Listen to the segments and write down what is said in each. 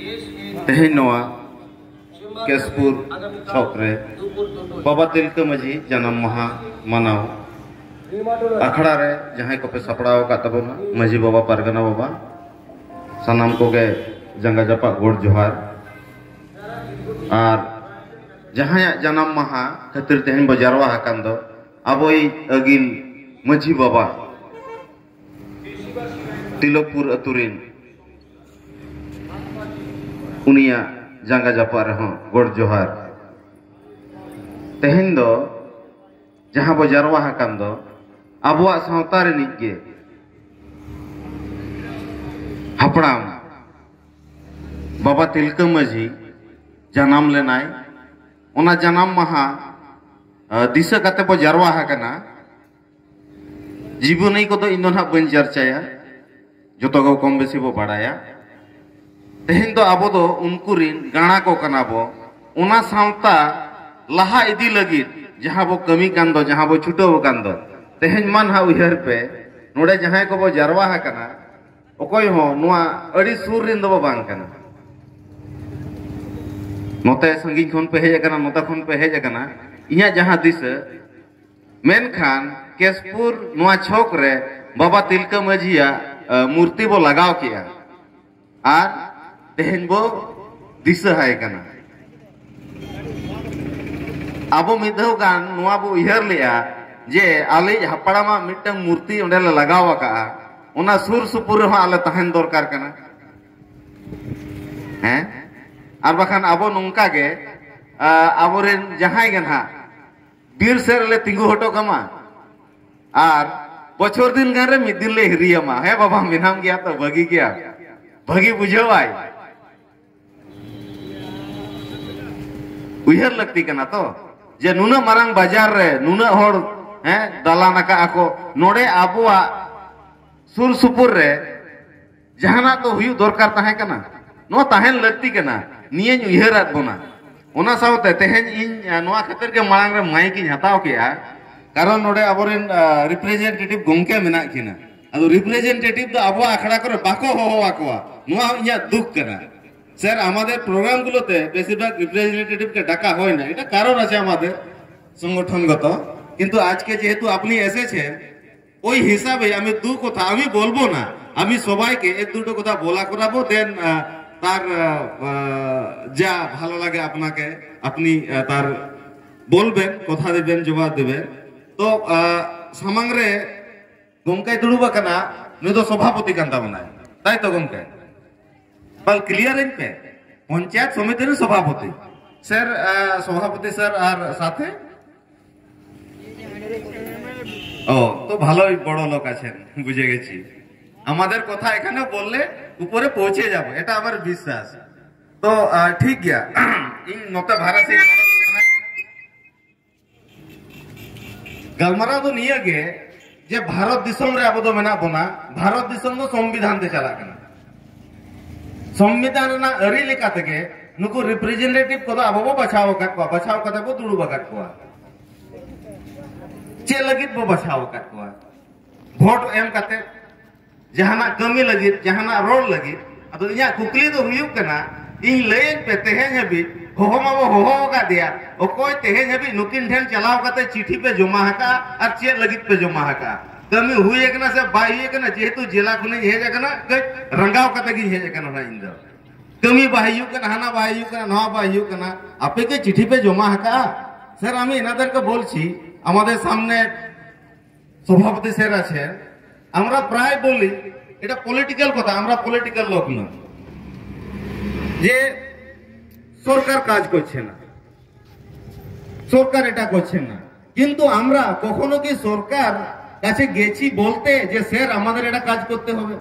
तेहन नवा केसपुर छकरे बाबा तिलका माझी जन्म माहा मनाव अखड़ा रे जहां को पे सपड़ाव का तबना माझी बाबा परगना बाबा सनाम को गे जंगा जपा गोड़ जोहार और जहां जन्म माहा खातिर तेहन बजारवा हकान दो अबोई अगिल माझी बाबा तिलकपुर अतुरिन उनिया जंगा जपा रहो गोड़ जोहार तेहन दो जहां बजारवा हकान दो अबुआ सावता रिनिज गे हपड़ाम बाबा तिलका माझी जन्म लेनाय ओना जन्म माहा दिशा कते बो जारवा हकना जीवनी को तो इन बन चर्चाया जो को कम बेसी बो बाड़ाया तेहन तो अब तो उनको गाणा को कना बो ओना सावता लहा इदी लगी जहां बो कमी कान दो जहां बो छुटो कान दो तेहन मन हा उहर पे नोडे जहां को बो जारवा हकना ओकोय हो नुआ अड़ी सुर रिन दो बांग कना नोते संगीन खन पे हेज कना नोता खन पे हेज कना इया जहां दिस मेनखान केसपुर नुआ छौक रे बाबा तिलका माझिया मूर्ति बो लगाव किया और तेहन बो दिशा है कना अबो मिदव गान नुआ बो इहर लिया जे आले हपड़ामा मिटंग मूर्ति ओंडे ले लगाव का ओना सुर सुपुर हो आले तहन दरकार कना हैं और बखान अबो नोंका गे आबोरेन जहां गना बीर सेर ले तिंगु हटो कमा और बछर दिन गान रे मिद दिन ले हिरियमा हे बाबा मिनाम गया तो भगी गया भगी बुझवाई उहर लगती कना तो जे नुना मारंग बाजार रे नुना होड़ हैं दलाना का आको नोडे आबुआ सुर सुपुर रे जहाना तो हुयु दरकार ताहे कना नो ताहेन लगती कना नियन उहरात बोना ओना सावते तेहन इन नोआ खातिर के मांग रे माइक इन हताव किया कारण नोडे आबोरेन रिप्रेजेंटेटिव गोंके मेना किना अदो रिप्रेजेंटेटिव दो आबो आखड़ा करे बाको हो आकोआ नोआ इया दुख कना सर आमादेर प्रोग्राम गुलोते बेसिरभाग रिप्रेजेंटेटिव के डाका হয় না এটা কারণ আছে আমাদের সংগঠনগত কিন্তু আজকে যেহেতু আপনি এসেছেন ওই হিসাবে আমি দু কথা আমি বলবো না আমি সবাইকে এক দুটো কথা বলা করাবো দেন তার যা ভালো লাগে আপনাকে আপনি তার বলবেন কথা দিবেন জবাব দিবেন তো সামাংরে গমকাই দুড়ুবা কানা নুই তো সভাপতি কান্তা বানায় তাই তো গমকাই बल क्लियर इन पे पंचायत समिति सभापति सर सभापति सर और साथे ओ तो ভালোই বড় লোক আছেন বুঝে গেছি আমাদের কথা এখানে বললে উপরে পৌঁছে যাব এটা আমার বিশ্বাস তো ঠিক গিয়া ইন নতে ভারত गलमारा तो निया गे जे भारत दिसम रे अब तो मेना बना भारत दिसम तो संविधान ते चला कना संविधान ना अरी लेका तके नुको रिप्रेजेंटेटिव को अब बचाव कते बो दुड़ू बकाट को चे लगित बो बचाव कट को वोट एम कते जहाना कमी लगित जहाना रोड लगित अतो इया कुकली तो हुयु कना इन लेन पे तेहेन हबी हो का दिया ओकोय तेहेन हबी नुकिन ठेन चलाव कते चिट्ठी पे जमा हका और चे लगित पे जमा हका कमी हुई कना से बाई कना जेहेतु जिला खुने हेज कना रंगाव कते गी हेज कना ना इंदो कमी बाहियु कना हाना बाहियु कना नवा बाहियु कना आपे के चिट्ठी पे जमा हका सर आमी एनादेरके बोलছি আমাদের সামনে সভাপতি স্যার আছেন আমরা প্রায় বলি এটা পলিটিক্যাল কথা আমরা পলিটিক্যাল লোক না যে সরকার কাজ করছে না সরকার এটা করছে না কিন্তু আমরা কখনো কি সরকার কাছে গেছি বলতে যে স্যার আমাদের এটা কাজ করতে হবে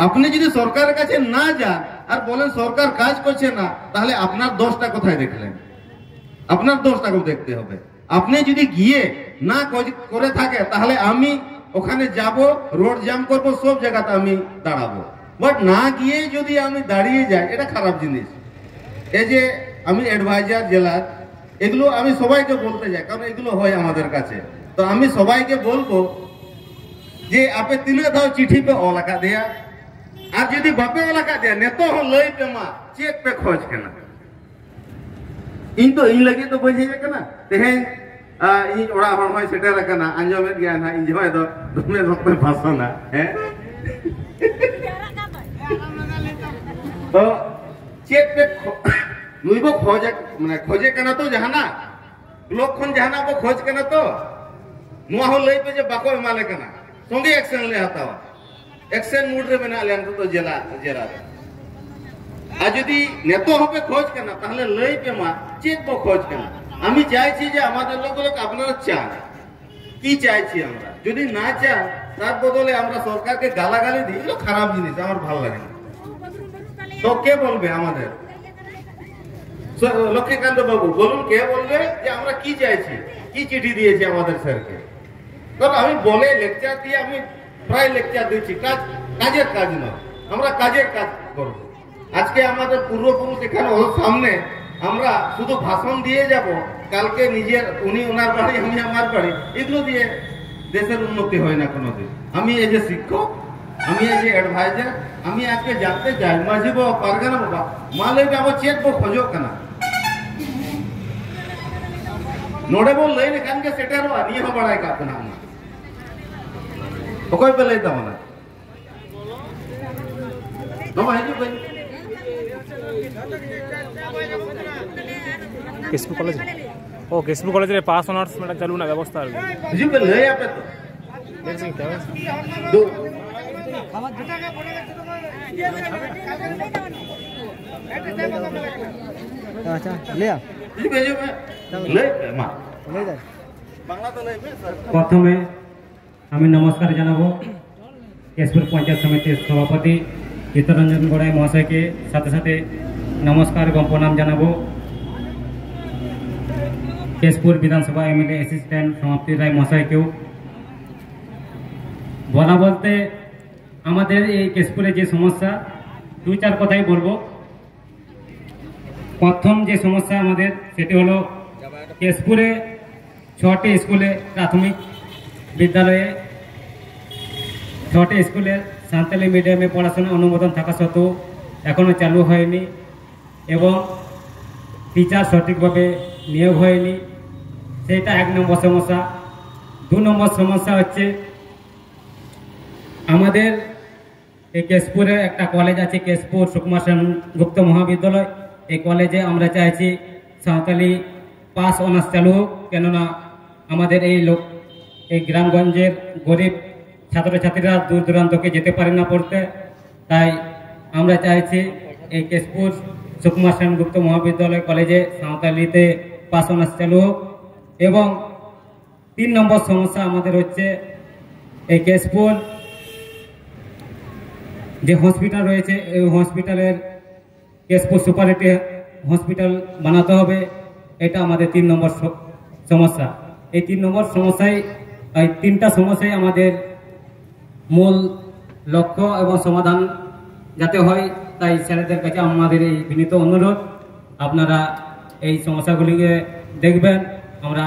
আপনি যদি সরকারের কাছে না যান আর বলেন সরকার কাজ করছে না তাহলে আপনার দোষটা কোথায় দেখলেন আপনার দোষটাকে দেখতে হবে আপনি যদি গিয়ে না করে থাকে তাহলে আমি ওখানে যাব রোড জ্যাম করব সব জায়গাতে আমি দাঁড়াবো বাট না গিয়ে যদি আমি দাঁড়িয়ে যাই এটা খারাপ জিনিস এই যে আমি অ্যাডভাইজার জেলার এগুলো আমি সবাইকে বলতে যাই কারণ এগুলো হয় আমাদের কাছে তো আমি সবাইকে বলবো যে আপে তিনে দাও চিঠি पे ओ लगा दिया और यदि बापे लगा दिया ने तो लई पे मा चेक पे खोज करना इन तो इन लगे तो बजे करना तेहे इन ओड़ा हर होय सेटर करना आंजोमेत गया ना इन जोय दो दुमे वक्त भाषणा हैं तो चेक पे नुइबो खोज माने खोजे करना तो जहाना लोग खन जहाना बो खोज करना तो नुआ हो लई पे जे बाको एमाले करना संगे एक्शन ले हतावा एक्शन मूड रे मेना ले तो जेला जेरा आजुदी नेतो होबे खोज करना ताहले लई पे मा चेक बो खोज करना আমি চাইছি যে আমাদের লোক আপনারা চান কি চাইছি আমরা যদি না চান তার বদলে আমরা সরকারকে গালাগালি দিই এগুলো খারাপ জিনিস আমার ভালো লাগে না তো কে বলবে আমাদের লক্ষ্মীকান্ত বাবু বলুন কে বলবে যে আমরা কি চাইছি কি চিঠি দিয়েছি আমাদের স্যারকে কারণ আমি বলে লেকচার দিয়ে আমি প্রায় লেকচার দিচ্ছি কাজের কাজ নয় আমরা কাজের কাজ করব আজকে আমাদের পূর্বপুরুষ এখানে ওর সামনে আমরা শুধু ভাষণ দিয়ে যাব কালকে নিজের উনি ওনার বাড়ি আমি আমার বাড়ি এগুলো দিয়ে দেশের উন্নতি হয় না কোনোদিন আমি এই যে শিক্ষক আমি এই যে অ্যাডভাইজার আমি আজকে জানতে চাই মাঝি বাবা পারগানা বাবা মালে যাব চেক বো খোঁজো কেনা নোড়ে বল লইনে কানকে সেটারো নিয়ে হবাড়াই কাপনা না ওকই পেলাই দাও না বাবা হিজু ভাই केसपुर कॉलेज ओ केसपुर कॉलेज रे पास ऑनर्स में चालू ना व्यवस्था जी पे ले आपे तो देख सकते हो दो अच्छा ले आ जी पे जो ले मा ले जा বাংলা তো লইবে স্যার প্রথমে আমি নমস্কার জানাবো কেশপুর পঞ্চায়েত সমিতির সভাপতি চিত্তরঞ্জন গড়াই মহাশয়কে সাথে সাথে নমস্কার এবং প্রণাম জানাবো কেশপুর বিধানসভা এমএলএ অ্যাসিস্ট্যান্ট সমাপ্তি রায় মহাশয়কেও বলা বলতে আমাদের এই কেশপুরে যে সমস্যা দুই চার কথাই বলবো প্রথম যে সমস্যা আমাদের সেটি হলো কেশপুরে 6টি স্কুলে প্রাথমিক বিদ্যালয়ে 6টি স্কুলে সাঁওতালি মিডিয়ামে পড়াশোনা অনুমোদন থাকা সত্ত্বেও এখনও চালু হয়নি এবং টিচার সঠিকভাবে নিয়োগ হয়নি সেটা 1 নম্বর সমস্যা 2 নম্বর সমস্যা হচ্ছে আমাদের এই কেশপুরে একটা কলেজ আছে কেশপুর সুকুমার সেনগুপ্ত মহাবিদ্যালয় এই কলেজে আমরা চাইছি সাঁওতালি পাস অনার্স চালু হোক কেননা আমাদের এই গ্রামগঞ্জের গরিব ছাত্রছাত্রীরা দূর দূরান্তকে যেতে পারে না পড়তে তাই আমরা চাইছি এই কেশপুর সুকুমার সেনগুপ্ত মহাবিদ্যালয় কলেজে সাঁওতালিতে পাস অনার্স চালু হোক এবং 3 নম্বর সমস্যা আমাদের হচ্ছে এই কেশপুর যে হসপিটাল রয়েছে এই হসপিটালের কেশপুর সুপারিটি হসপিটাল বানাতে হবে এটা আমাদের 3 নম্বর সমস্যা এই 3 নম্বর সমস্যায় এই 3টা সমস্যাই আমাদের মূল লক্ষ্য এবং সমাধান যাতে হয় তাই স্যারদের কাছে আমাদের এই বিনীত অনুরোধ আপনারা এই সমস্যাগুলিকে দেখবেন আমরা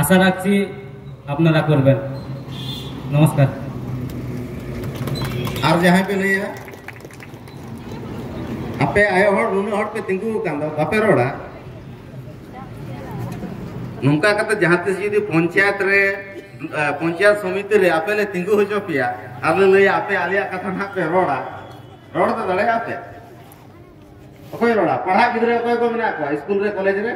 আশা রাখছি আপনারা করবেন নমস্কার আর जहां पे लइया आपे आयो हर नुनु हर पे तिंगु कांदा बापे रोड़ा नुंका कते जहां तिस यदि पंचायत समिति रे आपे ले तिंगु हो जो पिया आले लइया आपे आलिया कथा ना पे रोड़ा रोड़ तो दले आपे ओकोय रोड़ा पढ़ा गिदरे ओकोय को मेना को स्कूल रे कॉलेज रे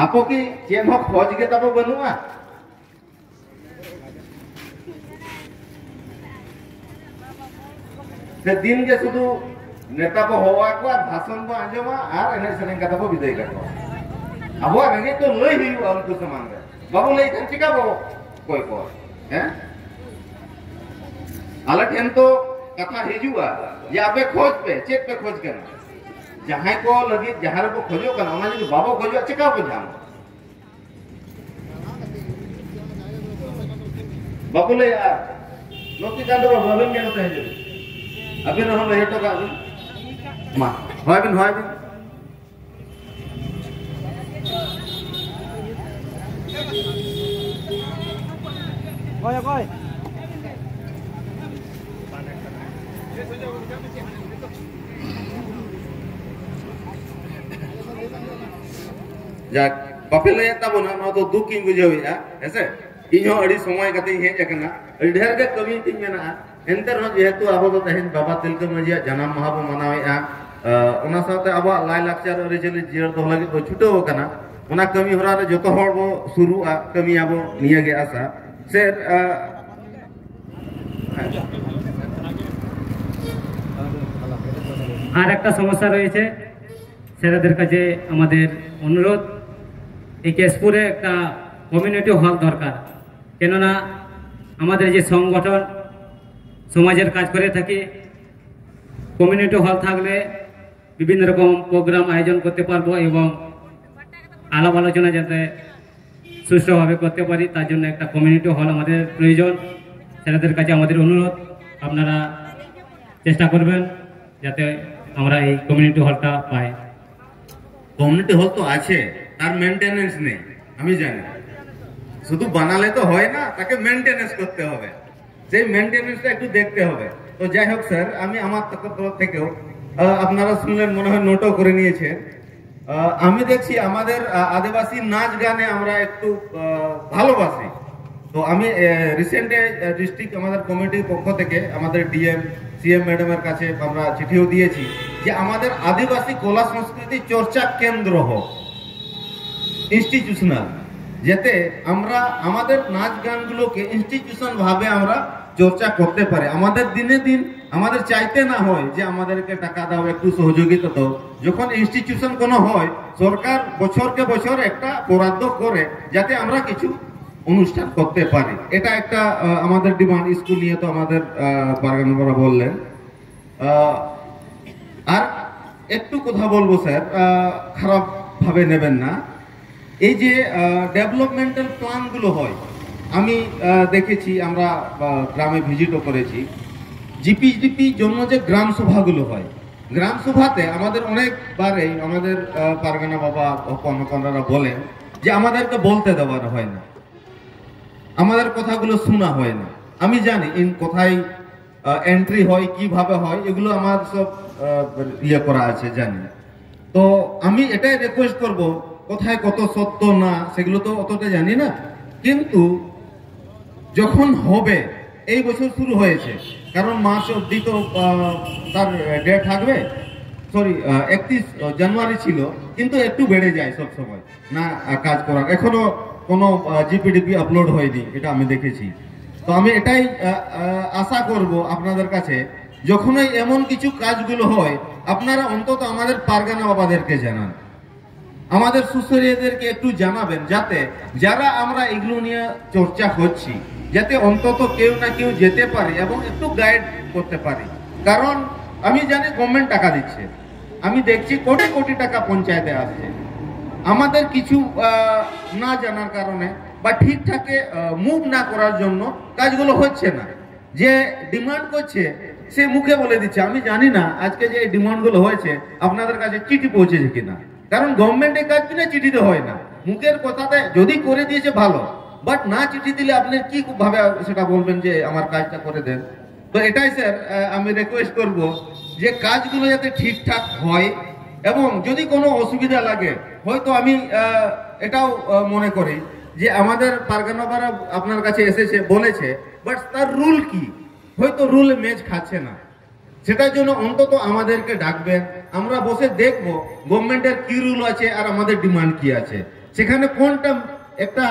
आपो की जेम हो खोज के तब बनुआ से दिन के शुद्ध नेता को होवा को भाषण को आंजमा आर एने सेरेंग कथा को विदाई करतो अब रेंगे तो लई हुई उनको समान रे बाबू लई कन चिका बाबू कोई को हैं अलग तो कथा हिजुआ ये आपे खोज पे चेक पे खोज करना जहां को लगी जहां को खोजो करना ओना जो बाबू खोजो चिका को जाम बाबू ले यार लोकी कांदो बाबू के नते हिजु अभी ना हम ये तो का मा होय बिन कोई कोई যাক বাপে লয়ে তাবনা নো তো দুঃখ ইন বুঝাওয়া হেসে ইញহো আড়ি সময় কাতে হেজ একনা আড়ি ঢের গে কমি তিন মেনা এন্টার হো যেহেতু আবো তো তেহেন বাবা তিলকা মাঝিয়া জানাম মাহা বো মানাওয়া ওনা সাথে আবো লাই লাকচার অরিজিনালি জিয়ার দো লাগি তো ছুটো কানা ওনা কমি হরা রে যত হর বো শুরুয়া কমি আবো নিয়া গে আসা স্যার আর একটা সমস্যা রয়েছে স্যারেদের কাছে আমাদের অনুরোধ, এই কেশপুরে একটা কমিউনিটি হল দরকার। কেননা আমাদের যে সংগঠন সমাজের কাজ করে থাকি, কমিউনিটি হল থাকলে বিভিন্ন রকম প্রোগ্রাম আয়োজন করতে পারবো এবং আলাপ আলোচনা যাতে সুষ্ঠুভাবে করতে পারি, তার জন্য একটা কমিউনিটি হল আমাদের প্রয়োজন। স্যারেদের কাছে আমাদের অনুরোধ, আপনারা চেষ্টা করবেন যাতে আমরা এই কমিউনিটি হলটা পাই। কমিউনিটি হল তো আছে, তার মেইনটেনেন্স নেই আমি জানি। শুধু বানালে তো হয় না, তাকে মেইনটেনেন্স করতে হবে, সেই মেইনটেনেন্সটা একটু দেখতে হবে। তো যাই হোক স্যার, আমি আমার তরফ থেকেও আপনারা শুনলেন, মনে হয় নোটও করে নিয়েছে। আমি দেখছি আমাদের আদিবাসী নাচ গানে আমরা একটু ভালোবাসি। তো আমি রিসেন্টে ডিস্ট্রিক্ট আমাদের কমিটির পক্ষ থেকে আমাদের ডিএম সিএম ম্যাডামের কাছে আমরা চিঠিও দিয়েছি যে আমাদের আদিবাসী কলা সংস্কৃতি চর্চা কেন্দ্র হোক, ইনস্টিটিউশনাল, যাতে আমরা আমাদের নাচ গানগুলোকে ইনস্টিটিউশন ভাবে আমরা চর্চা করতে পারি। আমাদের দিনে দিন আমাদের চাইতে না হয় যে আমাদেরকে টাকা দাও, একটু সহযোগিতা দাও। যখন ইনস্টিটিউশন কোনো হয়, সরকার বছরকে বছর একটা বরাদ্দ করে যাতে আমরা কিছু অনুষ্ঠান করতে পারি। এটা একটা আমাদের ডিমান্ড। স্কুল নিয়ে তো আমাদের পারগানারা বললেন। আর একটু কথা বলবো স্যার, খারাপ ভাবে নেবেন না। এই যে ডেভেলপমেন্টাল প্ল্যানগুলো হয়, আমি দেখেছি, আমরা গ্রামে ভিজিটও করেছি। জিপিডিপি জন্য যে গ্রাম সভাগুলো হয়, গ্রাম সভাতে আমাদের অনেকবারে আমাদের পারগানা বাবা কর্মকর্তারা বলেন যে আমাদেরকে বলতে দেওয়া হয় না, আমাদের কথাগুলো শোনা হয় না। আমি জানি কোথায় এন্ট্রি হয়, কিভাবে হয়, এগুলো আমার সব ইয়ে করা আছে জানি। তো আমি এটাই রিকোয়েস্ট করব, কোথায় কত সত্য না সেগুলো তো অতটা জানি না, কিন্তু যখন হবে, এই বছর শুরু হয়েছে, কারণ মার্চ অব্দি তো তার ডেট থাকবে, সরি 31 জানুয়ারি ছিল, কিন্তু একটু বেড়ে যায় সব সময় না কাজ করার। এখনো কোনো জিপিডিপি আপলোড হয়নি, এটা আমি দেখেছি। তো আমি এটাই আশা করব আপনাদের কাছে, যখনই এমন কিছু কাজগুলো হয়, আপনারা অন্তত আমাদের পারগানা বাবাদেরকে জানান, আমাদের সুশরীয়দেরকে একটু জানাবেন, যাতে যারা আমরা এগুলো নিয়ে চর্চা করছি, যাতে অন্তত কেউ না কেউ যেতে পারে এবং একটু গাইড করতে পারি। কারণ আমি জানি গভর্নমেন্ট টাকা দিচ্ছে, আমি দেখছি কোটি কোটি টাকা পঞ্চায়েতে আসছে, আমাদের কিছু না জানার কারণে বা ঠিকঠাক মুভ না করার জন্য কাজগুলো হচ্ছে না। যে ডিমান্ড করছে সে মুখে বলে দিচ্ছে। আমি জানি না আজকে যে ডিমান্ডগুলো হয়েছে আপনাদের কাছে চিঠি পৌঁছেছে কিনা, কারণ গভর্নমেন্টের কাজ কিনা চিঠিতে হয় না, মুখের কথাতে যদি করে দিয়েছে ভালো, বাট না চিঠি দিলে আপনি কি ভাবে সেটা বলবেন যে আমার কাজটা করে দেন। তো এটাই স্যার আমি রিকোয়েস্ট করব যে কাজগুলো যাতে ঠিকঠাক হয়, এবং যদি কোনো অসুবিধা লাগে, হয়তো আমি এটাও মনে করি যে আমাদের পারগানাবারা আপনার কাছে এসেছে বলেছে, বাট তার রুল কি, হয়তো রুল ম্যাচ খাচ্ছে না, সেটার জন্য অন্তত আমাদেরকে ডাকবেন, আমরা বসে দেখব গভর্নমেন্টের কি রুল আছে আর আমাদের ডিমান্ড কি আছে, সেখানে কোনটা একটা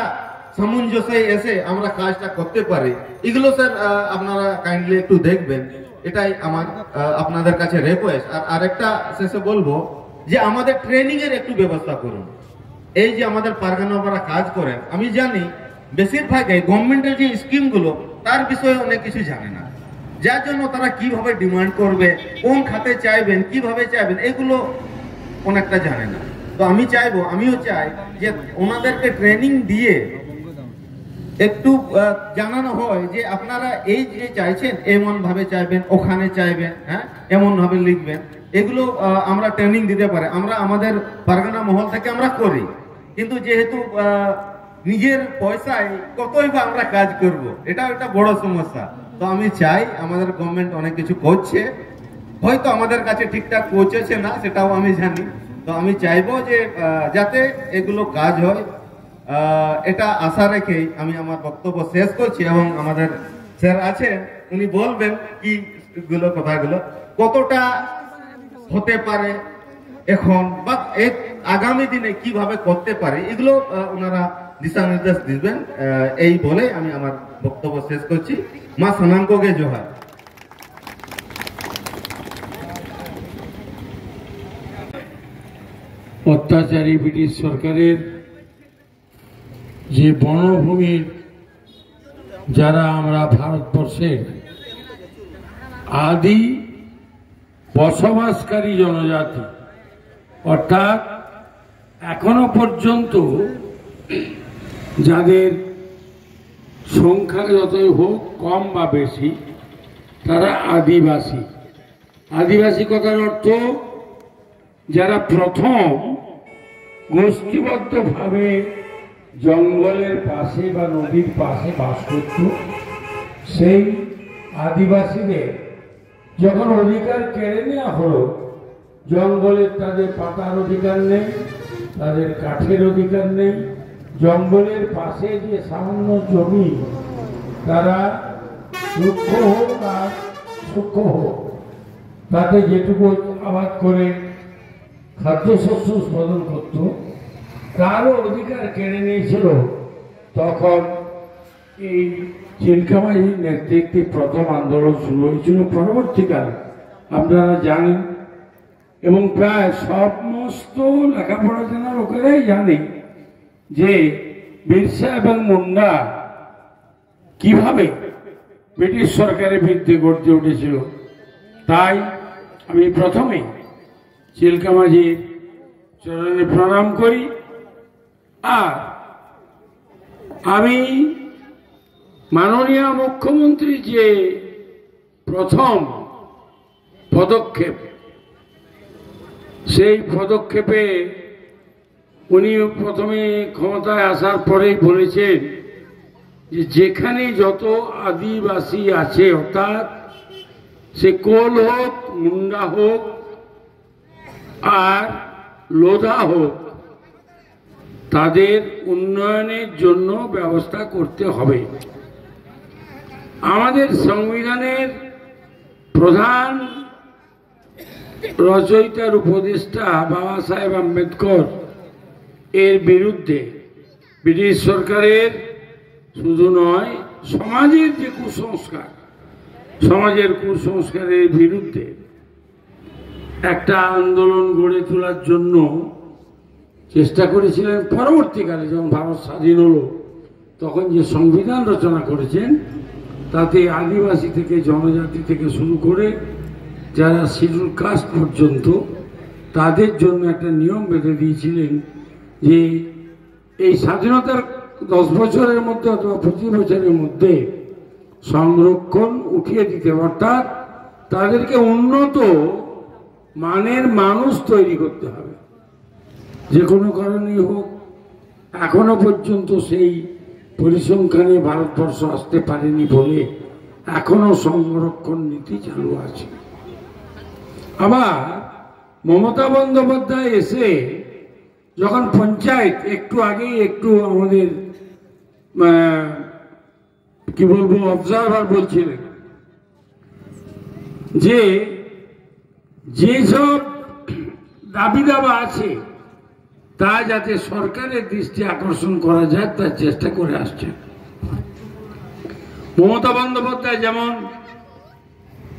সামঞ্জস্যে এসে আমরা কাজটা করতে পারি। এগুলো স্যার আপনারা কাইন্ডলি একটু দেখবেন, এটাই আমার আপনাদের কাছে রিকোয়েস্ট। আর আরেকটা শেষে বলবো যে আমাদের ট্রেনিং এর একটু ব্যবস্থা করুন। এই যে আমাদের পারগানাবারা কাজ করেন, আমি জানি বেশিরভাগই গভর্নমেন্টের যে স্কিমগুলো তার বিষয়ে অনেক কিছু জানে না, যার জন্য তারা কিভাবে ডিমান্ড করবে, কোন খাতে চাইবেন, কিভাবে চাইবেন, এগুলো অনেকটা জানে না। তো আমি চাইবো, আমিও চাই যে ওনাদেরকে ট্রেনিং দিয়ে একটু জানানো হয় যে আপনারা এই যে চাইছেন এমন ভাবে চাইবেন, ওখানে চাইবেন, হ্যাঁ এমন ভাবে লিখবেন, এগুলো আমরা ট্রেনিং দিতে পারি। আমরা আমাদের পারগানা মহল থেকে আমরা করি, কিন্তু যেহেতু নিজের পয়সায় কতই বা আমরা কাজ করব, এটা একটা বড় সমস্যা। তো আমি চাই, আমাদের গভর্নমেন্ট অনেক কিছু করছে, হয়তো আমাদের কাছে ঠিকঠাক পৌঁছেছে না, সেটাও আমি জানি, তো আমি চাইবো যে যাতে এগুলো কাজ হয়, এটা আশা রেখেই আমি আমার বক্তব্য শেষ করছি। এবং আমাদের স্যার আছেন, উনি বলবেন কি কথাগুলো কতটা হতে পারে এখন বা আগামী দিনে কিভাবে করতে পারে, এগুলো ওনারা দিশা নির্দেশ দিবেন। এই বলে আমি আমার বক্তব্য শেষ করছি। মা সানামকে জোহার। অত্যাচারী ব্রিটিশ সরকারের যে বনভূমির যারা আমরা ভারতবর্ষের আদি বসবাসকারী জনজাতি, অর্থাৎ এখনো পর্যন্ত যাদের সংখ্যা যতই হোক কম বা বেশি, তারা আদিবাসী। আদিবাসী কথার অর্থ যারা প্রথম গোষ্ঠীবদ্ধভাবে জঙ্গলের পাশে বা নদীর পাশে বাস করত, সেই আদিবাসীদের যখন অধিকার কেড়ে নেওয়া হলো, জঙ্গলের তাদের পাতার অধিকার নেই, তাদের কাঠের অধিকার নেই, জঙ্গলের পাশে যে সামান্য জমি তারা রুক্ষ হোক আর সূক্ষ্ম হোক তাতে যেটুকু আবাদ করে খাদ্যশস্য উৎপাদন করত, তারও অধিকার কেড়ে নিয়েছিল। তখন এই চিলকামাঝির নেতৃত্বে প্রথম আন্দোলন শুরু হয়েছিল। পরবর্তীকালে আপনারা জানেন এবং প্রায় সমস্ত লেখাপড়া জানা লোকেরাই জানে যে বিরসা এবং মুন্ডা কিভাবে ব্রিটিশ সরকারের বিরুদ্ধে গড়ে উঠেছিল। তাই আমি প্রথমে চিলকামাঝির চরণে প্রণাম করি। আর আমি মাননীয় মুখ্যমন্ত্রী যে প্রথম পদক্ষেপ, সেই পদক্ষেপে উনি প্রথমে ক্ষমতায় আসার পরেই বলেছেন যে যেখানে যত আদিবাসী আছে, অর্থাৎ সে কোল হোক, মুন্ডা হোক আর লোধা হোক, তাদের উন্নয়নের জন্য ব্যবস্থা করতে হবে। আমাদের সংবিধানের প্রধান রচয়িতার উপদেষ্টা বাবা সাহেব আম্বেদকর এর বিরুদ্ধে ব্রিটিশ সরকারের শুধু নয়, সমাজের যে কুসংস্কার, সমাজের কুসংস্কারের বিরুদ্ধে একটা আন্দোলন গড়ে তোলার জন্য চেষ্টা করেছিলেন। পরবর্তীকালে যখন ভারত স্বাধীন হলো, তখন যে সংবিধান রচনা করেছেন তাতে আদিবাসী থেকে, জনজাতি থেকে শুরু করে যারা শিডিউল কাস্ট পর্যন্ত, তাদের জন্য একটা নিয়ম বেঁধে দিয়েছিলেন যে এই স্বাধীনতার 10 বছরের মধ্যে অথবা 25 বছরের মধ্যে সংরক্ষণ উঠিয়ে দিতে, অর্থাৎ তাদেরকে উন্নত মানের মানুষ তৈরি করতে হবে। যে কোনো কারণেই হোক, এখনো পর্যন্ত সেই পরিসংখ্যানে ভারতবর্ষ আসতে পারেনি বলে এখনো সংরক্ষণ নীতি চালু আছে। আবার মমতা বন্দ্যোপাধ্যায় এসে যখন পঞ্চায়েত, একটু আগেই একটু আমাদের কি বলবো অবজারভার বলছিলেন যে যেসব দাবি দাবা আছে তা যাতে সরকারের দৃষ্টি আকর্ষণ করা যায় তার চেষ্টা করে আসছে। মমতা বন্দ্যোপাধ্যায় যেমন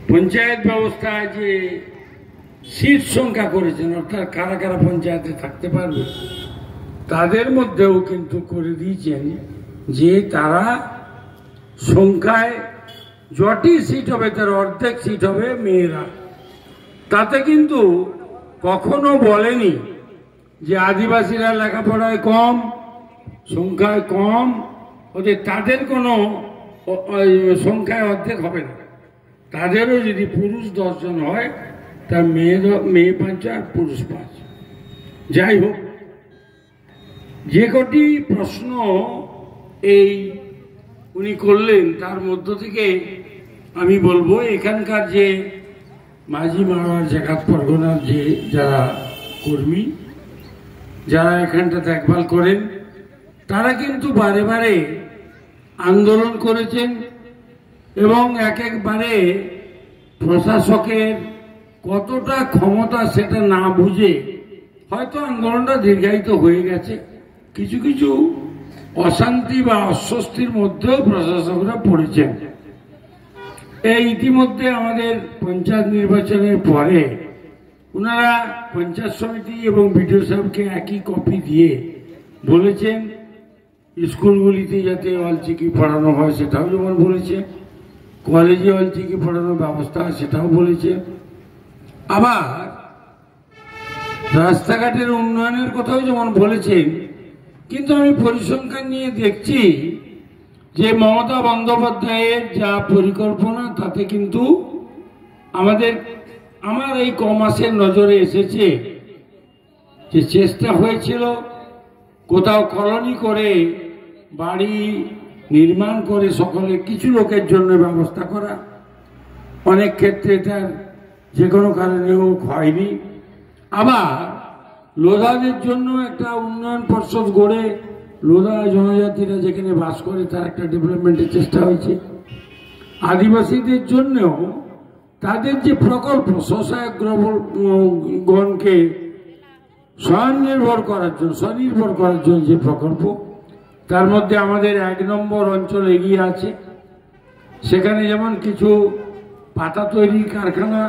পঞ্চায়েত ব্যবস্থায় যে সিট সংখ্যা করেছেন, অর্থাৎ কারা কারা পঞ্চায়েতে থাকতে পারবে, তাদের মধ্যেও কিন্তু করে দিয়েছেন যে তারা সংখ্যায় যটি সিট হবে তার অর্ধেক সিট হবে মেয়েরা। তাতে কিন্তু কখনো বলেনি যে আদিবাসীরা লেখাপড়ায় কম, সংখ্যায় কম, ওদের তাদের কোনো সংখ্যায় অর্ধেক হবে না। তাদেরও যদি পুরুষ 10 জন হয়, তার মেয়ে 5 আর পুরুষ 5। যাই হোক, যে কটি প্রশ্ন এই উনি করলেন তার মধ্য থেকে আমি বলবো এখানকার যে মাঝি মাওয়ার জাকাত পরগনার যে যারা কর্মী যারা এখানটা দেখভাল করেন, তারা কিন্তু বারে বারে আন্দোলন করেছেন এবং এক একবারে প্রশাসকের কতটা ক্ষমতা সেটা না বুঝে হয়তো আন্দোলনটা দীর্ঘায়িত হয়ে গেছে। কিছু কিছু অশান্তি বা অস্বস্তির মধ্যেও প্রশাসকরা পড়েছেন। এই ইতিমধ্যে আমাদের পঞ্চায়েত নির্বাচনের পরে ওনারা পঞ্চায়েত সমিতি এবং বিডিও সাহেবকে একই কপি দিয়ে বলেছেন স্কুলগুলিতে যাতে অলচিকি পড়ানো হয় সেটাও যেমন বলেছে, কলেজে অলচিকি পড়ানোর ব্যবস্থা সেটাও বলেছে, আবার রাস্তাঘাটের উন্নয়নের কথাও যেমন বলেছেন। কিন্তু আমি পরিসংখ্যান নিয়ে দেখছি যে মমতা বন্দ্যোপাধ্যায়ের যা পরিকল্পনা তাতে কিন্তু আমার এই কমাসের নজরে এসেছে যে চেষ্টা হয়েছিল কোথাও কলোনি করে বাড়ি নির্মাণ করে সকলে কিছু লোকের জন্য ব্যবস্থা করা, অনেক ক্ষেত্রে তার যে কোনো কারণেও হয়নি। আবার লোধাদের জন্য একটা উন্নয়ন পর্ষদ গড়ে লোধা জনজাতিরা যেখানে বাস করে তার একটা ডেভেলপমেন্টের চেষ্টা হয়েছে। আদিবাসীদের জন্যও তাদের যে প্রকল্প স্বসহায়কগণকে স্বনির্ভর করার জন্য যে প্রকল্প, তার মধ্যে আমাদের 1 নম্বর অঞ্চল এগিয়ে আছে। সেখানে যেমন কিছু পাতা তৈরির কারখানা,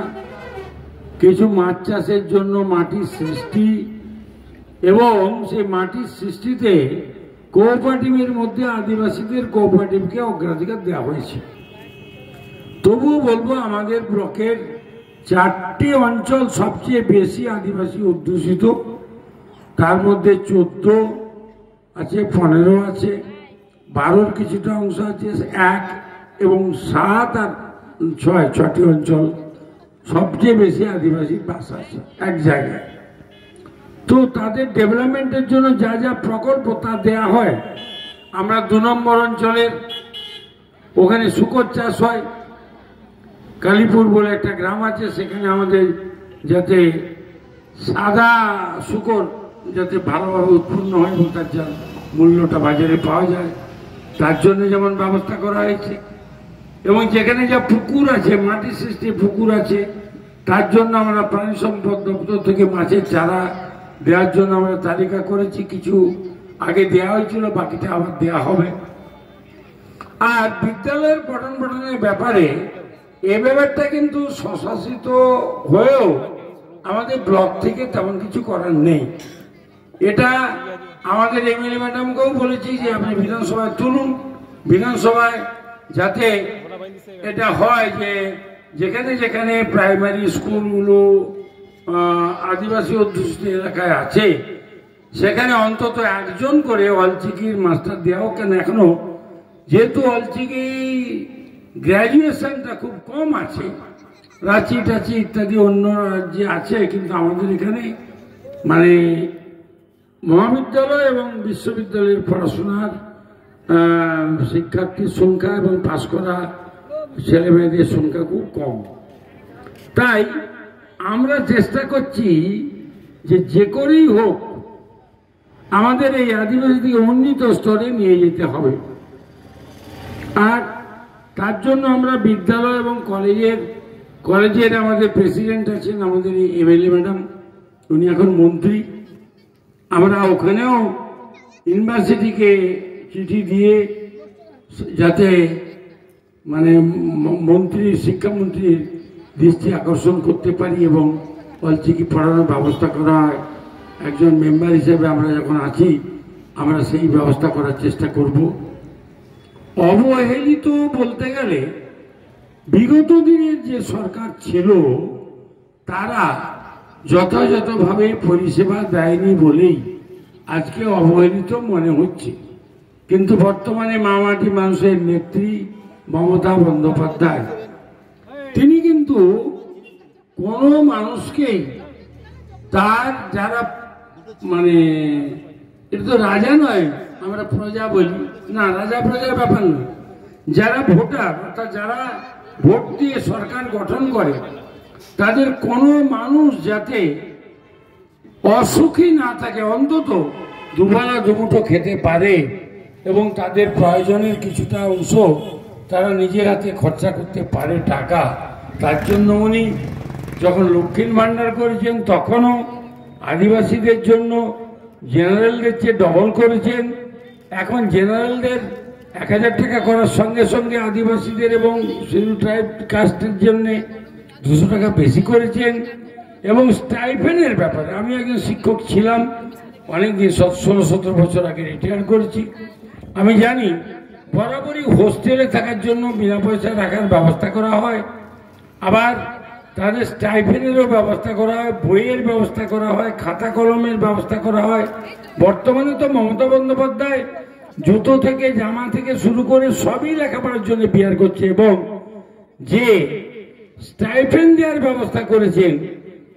কিছু মাছ চাষের জন্য মাটির সৃষ্টি, এবং সেই মাটির সৃষ্টিতে কোঅপারেটিভের মধ্যে আদিবাসীদের কোঅপারেটিভকে অগ্রাধিকার দেওয়া হয়েছে। তবুও বলবো আমাদের ব্লকের 4টি অঞ্চল সবচেয়ে বেশি আদিবাসী অধ্যুষিত, তার মধ্যে 14 আছে, 15 আছে, 12-র কিছুটা অংশ আছে, 1 এবং 7 আর 6টি অঞ্চল সবচেয়ে বেশি আদিবাসী বাস আছে এক জায়গায়। তো তাদের ডেভেলপমেন্টের জন্য যা যা প্রকল্প তা দেয়া হয়। আমরা 2 নম্বর অঞ্চলের ওখানে শুকর চাষ হয়, কালীপুর বলে একটা গ্রাম আছে, সেখানে আমাদের যাতে সাদা শুকর যাতে ভালোভাবে উৎপন্ন হয় এবং তার যা মূল্যটা বাজারে পাওয়া যায় তার জন্য যেমন ব্যবস্থা করা হয়েছে। এবং যেখানে যা পুকুর আছে, মাটির সৃষ্টি পুকুর আছে, তার জন্য আমরা প্রাণী সম্পদ দপ্তর থেকে মাছের চারা দেওয়ার জন্য আমরা তালিকা করেছি। কিছু আগে দেওয়া হয়েছিল, বাকিটা আবার দেওয়া হবে। আর বিদ্যালয়ের পঠন পাঠনের ব্যাপারে এই ব্যাপারটা কিন্তু স্বশাসিত হয়েও আমাদের ব্লক থেকে তেমন কিছু করার নেই। এটা আমাদের এমএলএ ম্যাডামকেও বলেছি যে আপনি বিধানসভায় তুলুন, বিধানসভায় যাতে এটা হয় যে যেখানে যেখানে প্রাইমারি স্কুলগুলো আদিবাসী অধ্যুষিত এলাকায় আছে সেখানে অন্তত 1জন করে অলচিকির মাস্টার দেওয়া। কেন এখনো যেহেতু অলচিকি গ্র্যাজুয়েশনটা খুব কম আছে, রাঁচি টাচি ইত্যাদি অন্য রাজ্যে আছে, কিন্তু আমাদের এখানে মানে মহাবিদ্যালয় এবং বিশ্ববিদ্যালয়ের পড়াশোনার শিক্ষার্থীর সংখ্যা এবং পাস করা ছেলে মেয়েদের সংখ্যা খুব কম। তাই আমরা চেষ্টা করছি যে করেই হোক আমাদের এই আদিবাসীকে উন্নীত স্তরে নিয়ে যেতে হবে। আর তার জন্য আমরা বিদ্যালয় এবং কলেজের আমাদের প্রেসিডেন্ট আছেন, আমাদের এই এমএলএ ম্যাডাম, উনি এখন মন্ত্রী। আমরা ওখানেও ইউনিভার্সিটিকে চিঠি দিয়ে যাতে মানে শিক্ষামন্ত্রীর দৃষ্টি আকর্ষণ করতে পারি এবং অলচিকি পড়ানোর ব্যবস্থা করা হয়। একজন মেম্বার হিসেবে আমরা যখন আছি আমরা সেই ব্যবস্থা করার চেষ্টা করব। অবহেলিত বলতে গেলে বিগত দিনের যে সরকার ছিল তারা যথাযথভাবে পরিষেবা দেয়নি বলেই আজকে অবহেলিত মনে হচ্ছে। কিন্তু বর্তমানে মামাটি মানুষের নেত্রী মমতা বন্দ্যোপাধ্যায়, তিনি কিন্তু কোনো মানুষকেই তার যারা মানে এটা তো রাজা নয়, আমরা প্রজা বলি না, রাজা প্রজার ব্যাপার নয়, যারা ভোটার অর্থাৎ যারা ভোট দিয়ে সরকার গঠন করে তাদের কোনো মানুষ যাতে অসুখী না থাকে, অন্তত দুবেলা দুমুঠো খেতে পারে এবং তাদের প্রয়োজনের কিছুটা অংশ তারা নিজের হাতে খরচা করতে পারে টাকা। তার জন্য উনি যখন লক্ষ্মীর ভাণ্ডার করেছেন তখনও আদিবাসীদের জন্য জেনারেলদের চেয়ে ডবল করেছেন। এখন জেনারেলদের 1000 টাকা করার সঙ্গে সঙ্গে আদিবাসীদের এবং শিডিউল ট্রাইব কাস্টের জন্য 200 টাকা বেশি করেছেন। এবং স্টাইফেনের ব্যাপারে আমি একজন শিক্ষক ছিলাম, অনেকদিন 16-17 বছর আগে রিটায়ার করেছি। আমি জানি বরাবরই হোস্টেলে থাকার জন্য বিনা পয়সায় রাখার ব্যবস্থা করা হয়, আবার তাদের স্টাইফেনেরও ব্যবস্থা করা হয়, বইয়ের ব্যবস্থা করা হয়, খাতা কলমের ব্যবস্থা করা হয়। বর্তমানে তো মমতা বন্দ্যোপাধ্যায় জুতো থেকে জামা থেকে শুরু করে সবই লেখাপড়ার জন্য বিয়ার করছে, এবং যে স্টাইফেন দেওয়ার ব্যবস্থা করেছেন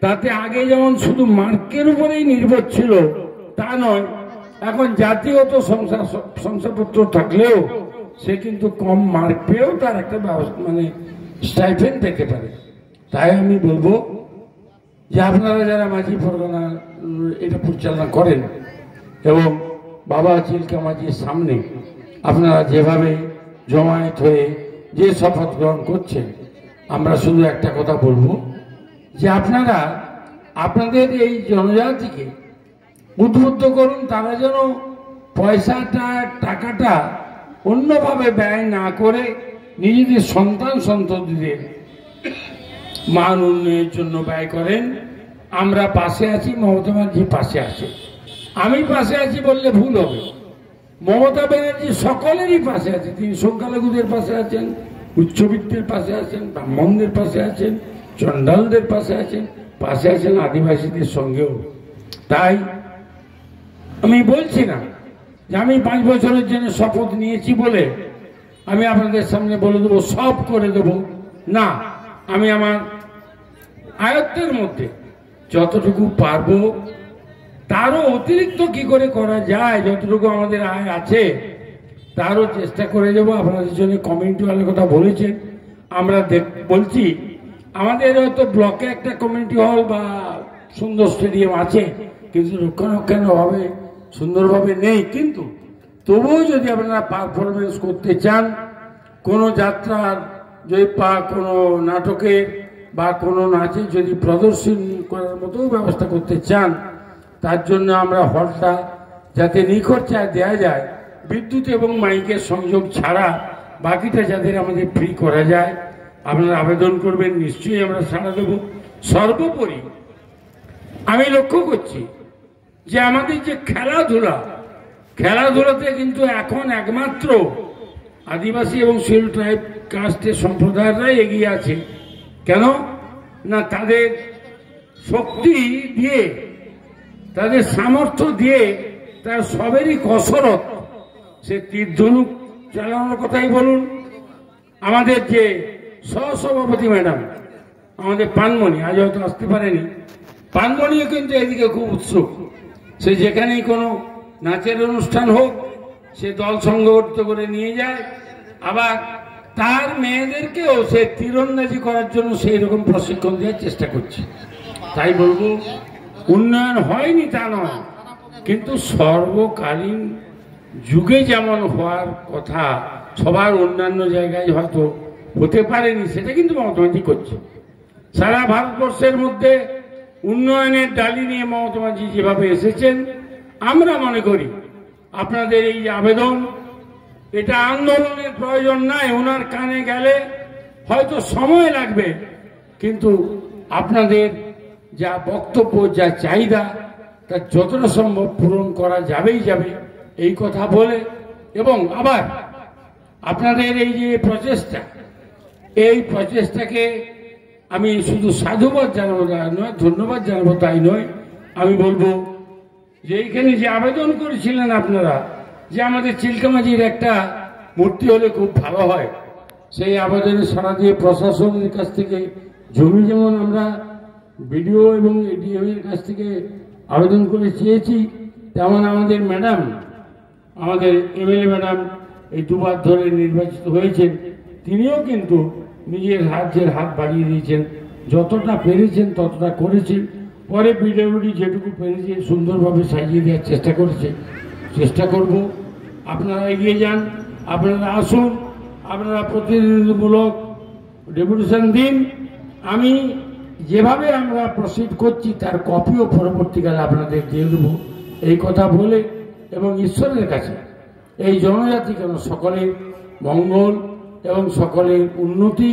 তাতে আগে যেমন শুধু মার্কের উপরেই নির্ভর ছিল তা নয়, এখন জাতিগত শংসাপত্র থাকলেও সে কিন্তু কম মার্ক পেয়েও তার একটা মানে স্টাইফেন পেতে পারে। তাই আমি বলবো যে আপনারা যারা মাঝি পরগনা এটা পরিচালনা করেন এবং বাবা চিল্কা মাঝির সামনে আপনারা যেভাবে জমায়েত হয়ে যে শপথ গ্রহণ করছেন, আমরা শুধু একটা কথা বলবো যে আপনারা আপনাদের এই জনজাতিকে উদ্বুদ্ধ করুন, তারা যেন পয়সাটা টাকাটা অন্যভাবে ব্যয় না করে নিজেদের সন্তান সন্ততিদের মান উন্নয়নের জন্য ব্যয় করেন। আমরা পাশে আছি, মমতা ব্যানার্জি পাশে আছে। আমি পাশে আছি বললে ভুল হবে, মমতা ব্যানার্জি সকলেরই পাশে আছে। তিনি সংখ্যালঘুদের পাশে আছেন, উচ্চবিত্তের পাশে আছেন, ব্রাহ্মণদের পাশে আছেন, চণ্ডালদের পাশে আছেন আদিবাসীদের সঙ্গেও। তাই আমি বলছি না যে আমি 5 বছরের জন্য শপথ নিয়েছি বলে আমি আপনাদের সামনে বলে দেবো সব করে দেব না। আমি আমার আয়ত্তের মধ্যে যতটুকু পারবো তারও অতিরিক্ত কি করে করা যায়, যতটুকু আমাদের আয় আছে তারও চেষ্টা করে দেবো। আপনাদের জন্য কমিউনিটি হলের কথা বলেছেন, আমরা বলছি আমাদের হয়তো ব্লকে একটা কমিউনিটি হল বা সুন্দর স্টেডিয়াম আছে, কিন্তু রক্ষণাবেক্ষণভাবে সুন্দরভাবে নেই। কিন্তু তবুও যদি আপনারা পারফরমেন্স করতে চান, কোনো যাত্রার বা কোনো নাটকের বা কোনো নাচে যদি প্রদর্শন করার মতো ব্যবস্থা করতে চান, তার জন্য আমরা হলটা যাতে নিখরচায় দেওয়া যায়, বিদ্যুৎ এবং মাইকের সংযোগ ছাড়া বাকিটা যাদের আমাদের ফ্রি করা যায়, আপনারা আবেদন করবেন, নিশ্চয়ই আমরা সাড়া দেব। সর্বোপরি আমি লক্ষ্য করছি যে আমাদের যে খেলাধুলাতে কিন্তু এখন একমাত্র আদিবাসী এবং শিডিউল ট্রাইব কাস্টের সম্প্রদায়রাই এগিয়ে আছে। কেন না, তাদের শক্তি দিয়ে, তাদের সামর্থ্য দিয়ে, তার সবেরই কসরত। সে তীর ধনুক চালানোর কথাই বলুন, আমাদের যে সহসভাপতি ম্যাডাম আমাদের পানমণি, আজ হয়তো আসতে পারেনি, পানমণিও কিন্তু এদিকে খুব উৎসুক। সে যেখানেই কোনো নাচের অনুষ্ঠান হোক সে দল সংগঠিত করে নিয়ে যায়, আবার তার মেয়েদেরকেও সে তীরন্দাজি করার জন্য সেই রকম প্রশিক্ষণ দেওয়ার চেষ্টা করছে। তাই বলবো উন্নয়ন হয়নি তা নয়, কিন্তু সর্বকালীন যুগে যেমন হওয়ার কথা সবার অন্যান্য জায়গায় হয়তো হতে পারেনি, সেটা কিন্তু মমতা ব্যানার্জি করছে। সারা ভারতবর্ষের মধ্যে উন্নয়নের ডালি নিয়ে মমতা ব্যানার্জি যেভাবে এসেছেন, আমরা মনে করি আপনাদের এই আবেদন, এটা আন্দোলনের প্রয়োজন নাই। ওনার কানে গেলে হয়তো সময় লাগবে, কিন্তু আপনাদের যা বক্তব্য, যা চাহিদা, তা যতটা সম্ভব পূরণ করা যাবেই যাবে এই কথা বলে, এবং আবার আপনাদের এই যে প্রচেষ্টা, এই প্রচেষ্টাকে আমি শুধু সাধুবাদ জানাবো নয়, ধন্যবাদ জানাবো তাই নয়, আমি বলবো যে এইখানে যে আবেদন করেছিলেন আপনারা যে আমাদের চিল্কামাঝির একটা মূর্তি হলে খুব ভালো হয়, সেই আবেদনে সাড়া দিয়ে প্রশাসনের কাছ থেকে জমি যেমন আমরা বিডিও এবং এডিএম এর কাছ থেকে আবেদন করে চেয়েছি, তেমন আমাদের ম্যাডাম, আমাদের এমএলএ ম্যাডাম এই 2 বার ধরে নির্বাচিত হয়েছেন, তিনিও কিন্তু নিজের হাত বাড়িয়ে দিয়েছেন, যতটা পেরেছেন ততটা করেছেন। পরে পিডব্লিউডি যেটুকু পেরেছে সুন্দরভাবে সাজিয়ে দেওয়ার চেষ্টা করব। আপনারা এগিয়ে যান, আপনারা আসুন, আপনারা প্রতিনিধিমূলক ডেপুটেশন দিন। আমি যেভাবে আমরা প্রসিড করছি তার কপিও পরবর্তীকালে আপনাদের দিয়ে দেবো এই কথা বলে, এবং ঈশ্বরের কাছে এই জনজাতি কেন সকলের মঙ্গল এবং সকলের উন্নতি,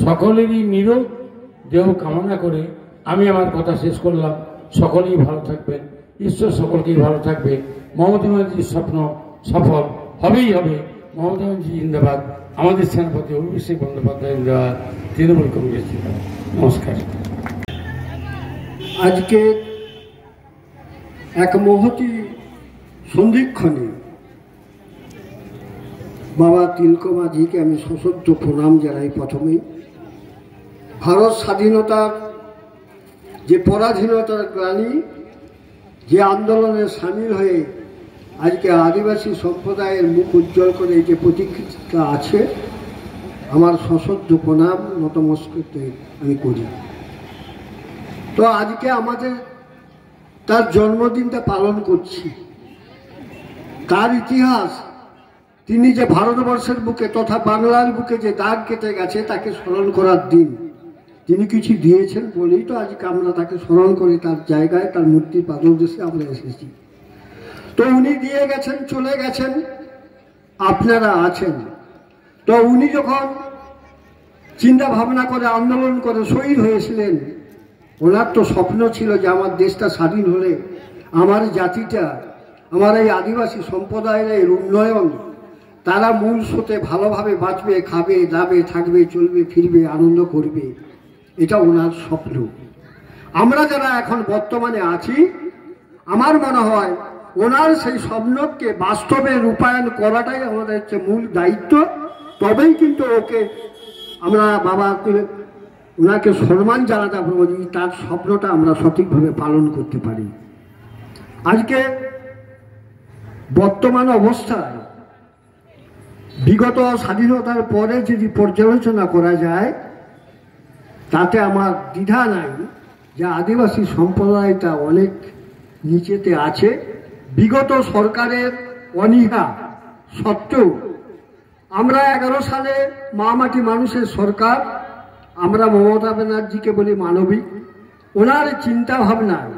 সকলেরই নিরোগ দেহ কামনা করে আমি আমার কথা শেষ করলাম। সকলেই ভালো থাকবেন, ঈশ্বর সকলকেই ভালো থাকবে। মমতা ব্যানার্জির স্বপ্ন সফল হবেই হবে। মমতা ব্যানার্জি জিন্দাবাদ, আমাদের সেনাপতি অভিষেক বন্দ্যোপাধ্যায় জিন্দাবাদ, তৃণমূল কংগ্রেস জিন্দাবাদ। নমস্কার। আজকে এক মহতি সন্ধিক্ষণে বাবা তিলক মাঝিকে আমি সশ্রদ্ধ প্রণাম জানাই। প্রথমেই ভারত স্বাধীনতার যে পরাধীনতার গ্লানি, যে আন্দোলনে সামিল হয়ে আজকে আদিবাসী সম্প্রদায়ের মুখ উজ্জ্বল করে যে প্রতিক্রিয়া আছে, আমার সশ্রদ্ধ প্রণাম নতমস্তকে আমি করি। তো আজকে আমাদের তার জন্মদিনটা পালন করছি। তার ইতিহাস, তিনি যে ভারতবর্ষের বুকে তথা বাংলার বুকে যে দাগ কেটে গেছে তাকে স্মরণ করার দিন। তিনি কিছু দিয়েছেন বলেই তো আজকে আমরা তাকে স্মরণ করি, তার জায়গায় তার মূর্তির পাদদেশে আমরা এসেছি। তো উনি দিয়ে গেছেন, চলে গেছেন, আপনারা আছেন। তো উনি যখন চিন্তা ভাবনা করে আন্দোলন করে শহীদ হয়েছিলেন, ওনার তো স্বপ্ন ছিল যে আমার দেশটা স্বাধীন হলে আমার জাতিটা, আমার এই আদিবাসী সম্প্রদায়ের এর উন্নয়ন, তারা মূল স্রোতে ভালোভাবে বাঁচবে, খাবে, দাবে, থাকবে, চলবে, ফিরবে, আনন্দ করবে। এটা ওনার স্বপ্ন। আমরা যারা এখন বর্তমানে আছি, আমার মনে হয় ওনার সেই স্বপ্নকে বাস্তবে রূপায়ণ করাটাই আমাদের হচ্ছে মূল দায়িত্ব। তবেই কিন্তু ওকে আমরা ওনাকে সম্মান জানাতে পারবো, তার স্বপ্নটা আমরা সঠিকভাবে পালন করতে পারি। আজকে বর্তমান অবস্থায় বিগত স্বাধীনতার পরে যদি পর্যালোচনা করা যায়, তাতে আমার দ্বিধা নাই যে আদিবাসী সম্প্রদায়টা অনেক নিচেতে আছে। বিগত সরকারের অনীহা সত্ত্বেও আমরা 11 সালে মা মাটি মানুষের সরকার, আমরা মমতা ব্যানার্জিকে বলি মানবিক। ওনার চিন্তা ভাবনায়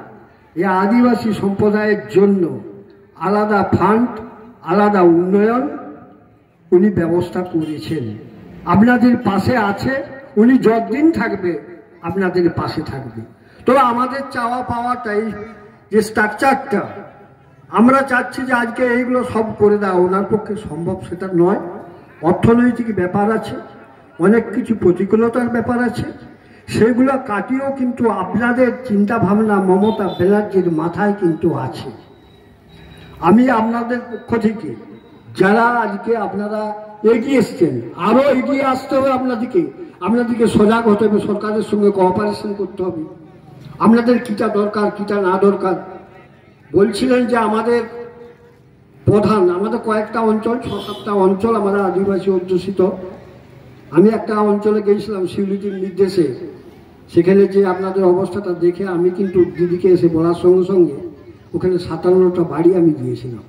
এই আদিবাসী সম্প্রদায়ের জন্য আলাদা ফান্ড, আলাদা উন্নয়ন উনি ব্যবস্থা করেছেন। আপনাদের পাশে আছে, উনি যতদিন থাকবে আপনাদের পাশে থাকবে। তবে আমাদের চাওয়া পাওয়াটাই যে স্ট্রাকচারটা, আমরা চাচ্ছি যে আজকে এইগুলো সব করে দেওয়া ওনার পক্ষে সম্ভব সেটা নয়। অর্থনৈতিক ব্যাপার আছে, অনেক কিছু প্রতিকূলতার ব্যাপার আছে, সেগুলো কাটিয়েও কিন্তু আপনাদের চিন্তা ভাবনা মমতা ব্যানার্জির মাথায় কিন্তু আছে। আমি আপনাদের পক্ষ থেকে যারা আজকে আপনারা এগিয়ে এসছেন, আরো এগিয়ে আসতে হবে। আপনাদেরকে সজাগ হতে হবে, সরকারের সঙ্গে কোঅপারেশন করতে হবে। আপনাদের কিটা দরকার, কিটা না দরকার। বলছিলেন যে আমাদের প্রধান, আমাদের কয়েকটা অঞ্চল, 6-7টা অঞ্চল আমাদের আদিবাসী অধ্যুষিত। আমি একটা অঞ্চলে গিয়েছিলাম শিউলিটির নির্দেশে, সেখানে যে আপনাদের অবস্থাটা দেখে আমি কিন্তু দিদিকে এসে বলার সঙ্গে সঙ্গে ওখানে 57টা বাড়ি আমি দিয়েছিলাম।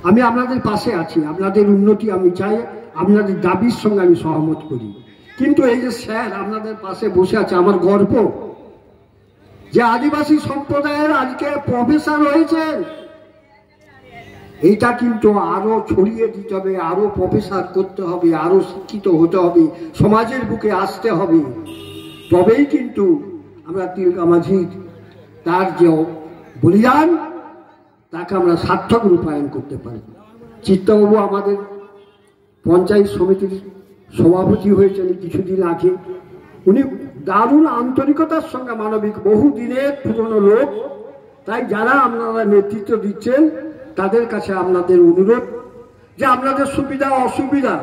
আমি আপনাদের পাশে আছি, আপনাদের উন্নতি আমি চাই, আপনাদের দাবির সঙ্গে আমি সহমত করি। কিন্তু এই যে স্যার আপনাদের পাশে বসে আছে, আমার গর্ব যে আদিবাসী সম্প্রদায়ের আজকে প্রফেসর হয়েছেন। এইটা কিন্তু আরো ছড়িয়ে দিতে হবে, আরো প্রফেসর করতে হবে, আরো শিক্ষিত হতে হবে, সমাজের বুকে আসতে হবে। তবেই কিন্তু আমরা তিলক মাঝির তার যে বলিদান, তাকে আমরা সার্থক রূপায়ণ করতে পারি। চিত্তবাবু আমাদের পঞ্চায়েত সমিতির সভাপতি হয়েছেন কিছুদিন আগে। উনি দারুণ আন্তরিকতার সঙ্গে মানবিক, বহু দিনের পুরনো লোক। তাই যারা আপনারা নেতৃত্ব দিচ্ছেন তাদের কাছে আপনাদের অনুরোধ যে আপনাদের সুবিধা অসুবিধা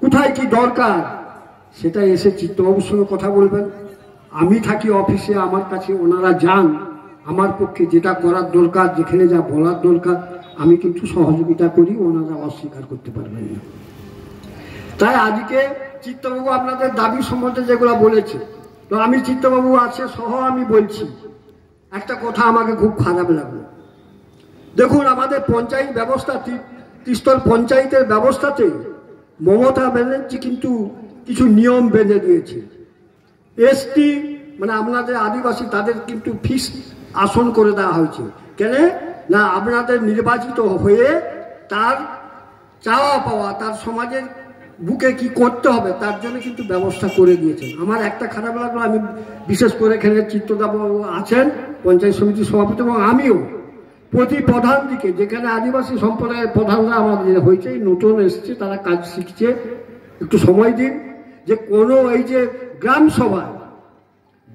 কোথায় কি দরকার সেটা এসে চিত্তবাবুর সঙ্গে কথা বলবেন। আমি থাকি অফিসে, আমার কাছে ওনারা যান, আমার পক্ষে যেটা করার দরকার, যেখানে যা বলার দরকার আমি কিন্তু সহযোগিতা করি, ওনারা অস্বীকার করতে পারবেন না। তাই আজকে চিত্তবাবু আপনাদের দাবি সম্বন্ধে যেগুলো বলেছে, তো আমি চিত্তবাবু আছে সহ আমি বলছি একটা কথা আমাকে খুব খারাপ লাগলো। দেখুন আমাদের পঞ্চায়েত ব্যবস্থা, ত্রিস্তর পঞ্চায়েতের ব্যবস্থাতে মমতা ব্যানার্জি কিন্তু কিছু নিয়ম বেঁধে দিয়েছে। এসটি মানে আপনাদের আদিবাসী তাদের কিন্তু ফিক্সড আসন করে দেওয়া হয়েছে। কেন না আপনাদের নির্বাচিত হয়ে তার চাওয়া পাওয়া, তার সমাজের বুকে কি করতে হবে তার জন্য কিন্তু ব্যবস্থা করে দিয়েছেন। আমার একটা খারাপ লাগলো, আমি বিশেষ করে এখানে চিত্তদাবাবু আছেন পঞ্চায়েত সমিতির সভাপতি এবং আমিও প্রতি প্রধান দিকে, যেখানে আদিবাসী সম্প্রদায়ের প্রধানরা আমাদের হয়েছে, নতুন এসছে, তারা কাজ শিখছে, একটু সময় দিন। যে কোনো এই যে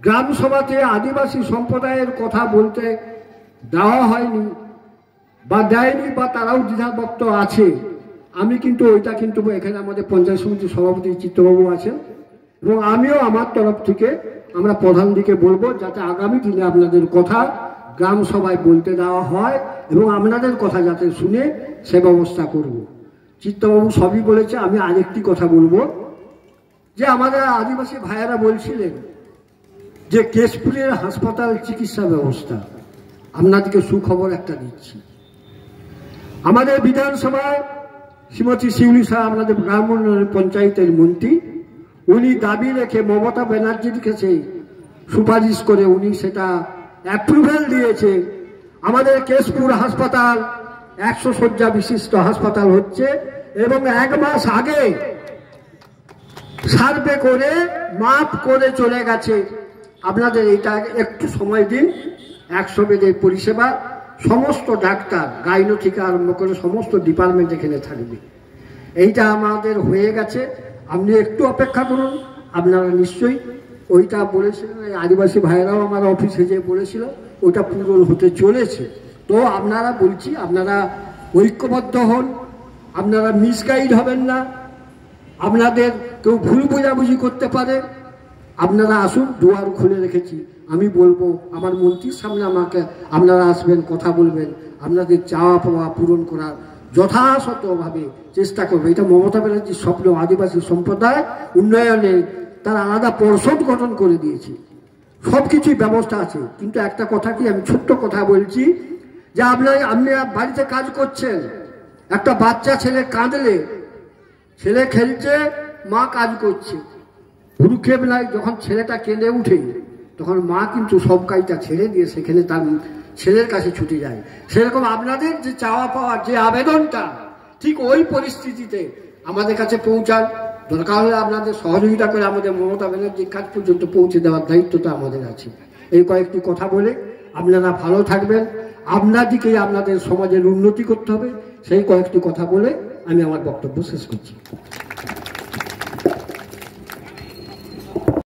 গ্রাম সভাতে আদিবাসী সম্প্রদায়ের কথা বলতে দেওয়া হয়নি বা দেয়নি বা তারাও দ্বিধাভক্ত আছে, আমি কিন্তু ওইটা কিন্তু এখানে আমাদের পঞ্চায়েত সমিতির সভাপতি চিত্তবাবু আছেন এবং আমিও আমার তরফ থেকে আমরা প্রধান দিকে বলবো যাতে আগামী দিনে আপনাদের কথা গ্রাম সভায় বলতে দেওয়া হয় এবং আপনাদের কথা যাতে শুনে সে ব্যবস্থা করব। চিত্তবাবু সবই বলেছে, আমি আরেকটি কথা বলবো যে আমাদের আদিবাসী ভাইয়েরা বলছিলেন যে কেশপুরের হাসপাতাল চিকিৎসা ব্যবস্থা, আপনাদেরকে সুখবর একটা দিচ্ছি। আমাদের বিধানসভায় শ্রীমতী শিউলি শাহ আমাদের গ্রাম উন্নয়ন পঞ্চায়েতের মন্ত্রী, উনি দাবি রেখে মমতা ব্যানার্জির কাছে সুপারিশ করে উনি সেটা অ্যাপ্রুভেল দিয়েছে। আমাদের কেশপুর হাসপাতাল 100 শয্যা বিশিষ্ট হাসপাতাল হচ্ছে এবং 1 মাস আগে সার্ভে করে মাপ করে চলে গেছে। আপনাদের এটা একটু সময় দিন, 100 বেডের পরিষেবা, সমস্ত ডাক্তার গাইনো থেকে আরম্ভ করে সমস্ত ডিপার্টমেন্ট এখানে থাকবে। এইটা আমাদের হয়ে গেছে, আপনি একটু অপেক্ষা করুন। আপনারা নিশ্চয়ই ওইটা বলেছিলেন, আদিবাসী ভাইয়েরাও আমার অফিসে যে বলেছিল ওইটা পূরণ হতে চলেছে। তো আপনারা বলছি আপনারা ঐক্যবদ্ধ হন, আপনারা মিসগাইড হবেন না, আপনাদের কেউ ভুল বোঝাবুঝি করতে পারে, আপনারা আসুন, দুয়ার খুলে রেখেছি। আমি বলবো আমার মন্ত্রীর সামনে আমাকে আপনারা আসবেন, কথা বলবেন, আপনাদের চাওয়া পাওয়া পূরণ করার যথাযথভাবে চেষ্টা করবে। এটা মমতা ব্যানার্জির স্বপ্ন। আদিবাসী সম্প্রদায় উন্নয়নে তার আলাদা পর্ষদ গঠন করে দিয়েছে, সব কিছুই ব্যবস্থা আছে। কিন্তু একটা কথা কি, আমি ছোট্ট কথা বলছি যে আপনি বাড়িতে কাজ করছেন, একটা বাচ্চা ছেলে কাঁদলে, ছেলে খেলছে, মা কাজ করছে, ভুরুক্ষেপ নাই, যখন ছেলেটা কেঁদে উঠে তখন মা কিন্তু সব কাজটা ছেড়ে দিয়ে সেখানে তার ছেলের কাছে ছুটে যায়। সেরকম আপনাদের যে চাওয়া পাওয়ার যে আবেদনটা ঠিক ওই পরিস্থিতিতে আমাদের কাছে পৌঁছান। দরকার হলে আপনাদের সহযোগিতা করে আমাদের মমতা ব্যানার্জির কাজ পর্যন্ত পৌঁছে দেওয়ার দায়িত্বটা আমাদের আছে। এই কয়েকটি কথা বলে আপনারা ভালো থাকবেন, আপনাদেরকেই আপনাদের সমাজের উন্নতি করতে হবে, সেই কয়েকটি কথা বলে আমি আমার বক্তব্য শেষ করছি।